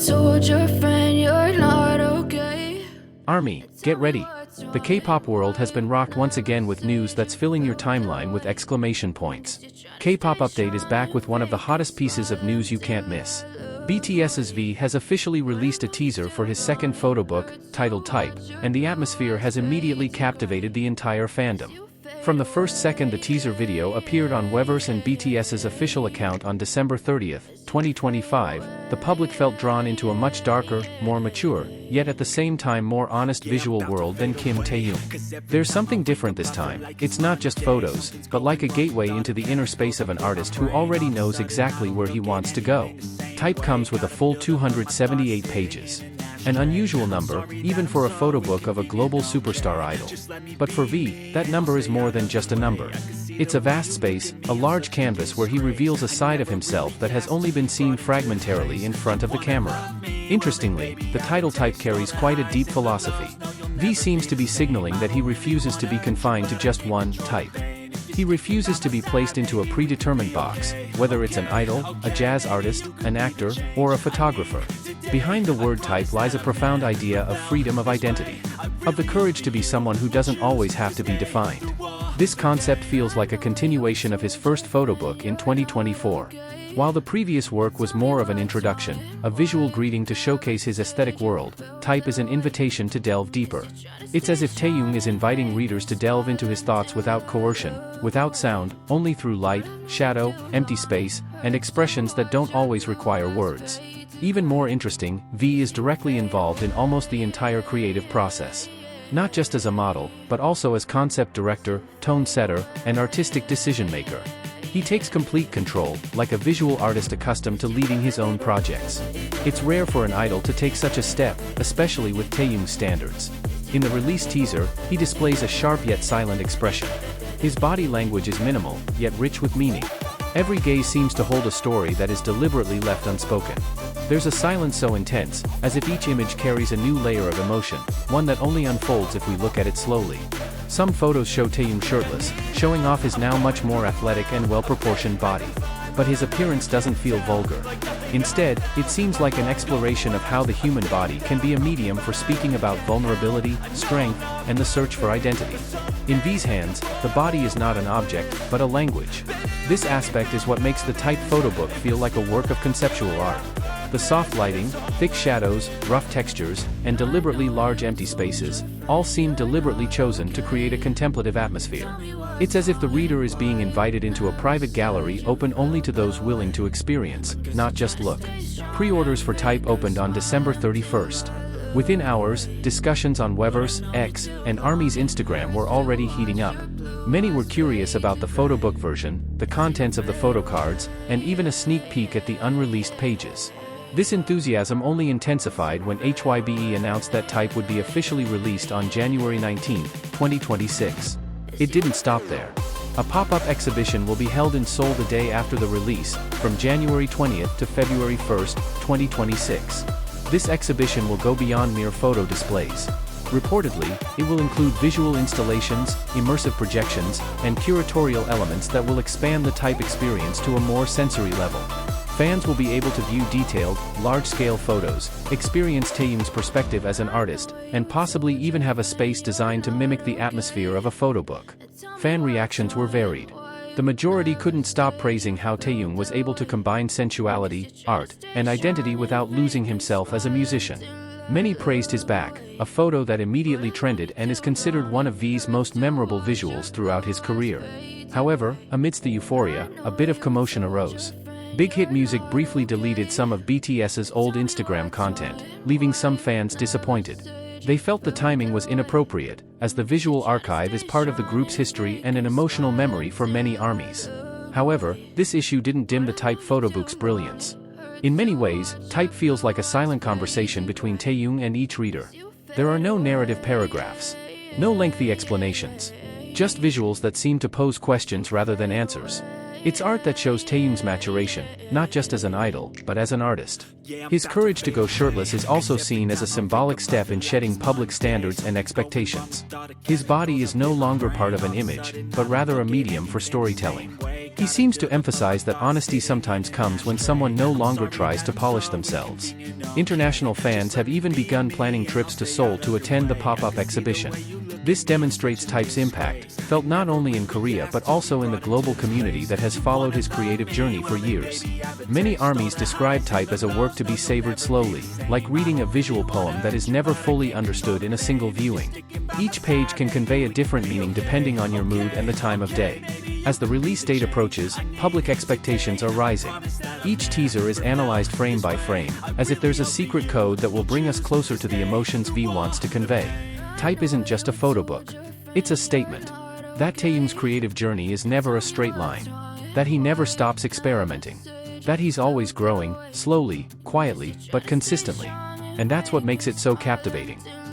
told your friend you're not okay. Army, get ready. The K-pop world has been rocked once again with news that's filling your timeline with exclamation points. K-pop Update is back with one of the hottest pieces of news you can't miss. BTS's V has officially released a teaser for his second photo book, titled Type, and the atmosphere has immediately captivated the entire fandom. From the first second the teaser video appeared on Weverse and BTS's official account on December 30, 2025, the public felt drawn into a much darker, more mature, yet at the same time more honest visual world than Kim Taehyung. There's something different this time. It's not just photos, but like a gateway into the inner space of an artist who already knows exactly where he wants to go. Type comes with a full 278 pages. An unusual number, even for a photo book of a global superstar idol. But for V, that number is more than just a number. It's a vast space, a large canvas where he reveals a side of himself that has only been seen fragmentarily in front of the camera. Interestingly, the title Type carries quite a deep philosophy. V seems to be signaling that he refuses to be confined to just one type. He refuses to be placed into a predetermined box, whether it's an idol, a jazz artist, an actor, or a photographer. Behind the word type lies a profound idea of freedom of identity, of the courage to be someone who doesn't always have to be defined. This concept feels like a continuation of his first photo book in 2024. While the previous work was more of an introduction, a visual greeting to showcase his aesthetic world, Type is an invitation to delve deeper. It's as if Taehyung is inviting readers to delve into his thoughts without coercion, without sound, only through light, shadow, empty space, and expressions that don't always require words. Even more interesting, V is directly involved in almost the entire creative process. Not just as a model, but also as concept director, tone setter, and artistic decision maker. He takes complete control, like a visual artist accustomed to leading his own projects. It's rare for an idol to take such a step, especially with Taehyung's standards. In the release teaser, he displays a sharp yet silent expression. His body language is minimal, yet rich with meaning. Every gaze seems to hold a story that is deliberately left unspoken. There's a silence so intense, as if each image carries a new layer of emotion, one that only unfolds if we look at it slowly. Some photos show Taehyung shirtless, showing off his now much more athletic and well-proportioned body. But his appearance doesn't feel vulgar. Instead, it seems like an exploration of how the human body can be a medium for speaking about vulnerability, strength, and the search for identity. In V's hands, the body is not an object, but a language. This aspect is what makes the Type photo book feel like a work of conceptual art. The soft lighting, thick shadows, rough textures, and deliberately large empty spaces, all seem deliberately chosen to create a contemplative atmosphere. It's as if the reader is being invited into a private gallery open only to those willing to experience, not just look. Pre-orders for Type opened on December 31st. Within hours, discussions on Weverse, X, and Army's Instagram were already heating up. Many were curious about the photobook version, the contents of the photo cards, and even a sneak peek at the unreleased pages. This enthusiasm only intensified when HYBE announced that Type would be officially released on January 19, 2026. It didn't stop there. A pop-up exhibition will be held in Seoul the day after the release, from January 20th to February 1st, 2026. This exhibition will go beyond mere photo displays. Reportedly, it will include visual installations, immersive projections, and curatorial elements that will expand the Type experience to a more sensory level. Fans will be able to view detailed, large-scale photos, experience Taehyung's perspective as an artist, and possibly even have a space designed to mimic the atmosphere of a photo book. Fan reactions were varied. The majority couldn't stop praising how Taehyung was able to combine sensuality, art, and identity without losing himself as a musician. Many praised his back, a photo that immediately trended and is considered one of V's most memorable visuals throughout his career. However, amidst the euphoria, a bit of commotion arose. Big Hit Music briefly deleted some of BTS's old Instagram content, leaving some fans disappointed. They felt the timing was inappropriate, as the visual archive is part of the group's history and an emotional memory for many armies. However, this issue didn't dim the Type photobook's brilliance. In many ways, Type feels like a silent conversation between Taehyung and each reader. There are no narrative paragraphs. No lengthy explanations. Just visuals that seem to pose questions rather than answers. It's art that shows Taehyung's maturation, not just as an idol, but as an artist. His courage to go shirtless is also seen as a symbolic step in shedding public standards and expectations. His body is no longer part of an image, but rather a medium for storytelling. He seems to emphasize that honesty sometimes comes when someone no longer tries to polish themselves. International fans have even begun planning trips to Seoul to attend the pop-up exhibition. This demonstrates Type's impact, felt not only in Korea but also in the global community that has followed his creative journey for years. Many ARMYs describe Type as a work to be savored slowly, like reading a visual poem that is never fully understood in a single viewing. Each page can convey a different meaning depending on your mood and the time of day. As the release date approaches, public expectations are rising. Each teaser is analyzed frame by frame, as if there's a secret code that will bring us closer to the emotions V wants to convey. Type isn't just a photo book. It's a statement. That Taehyung's creative journey is never a straight line. That he never stops experimenting. That he's always growing, slowly, quietly, but consistently. And that's what makes it so captivating.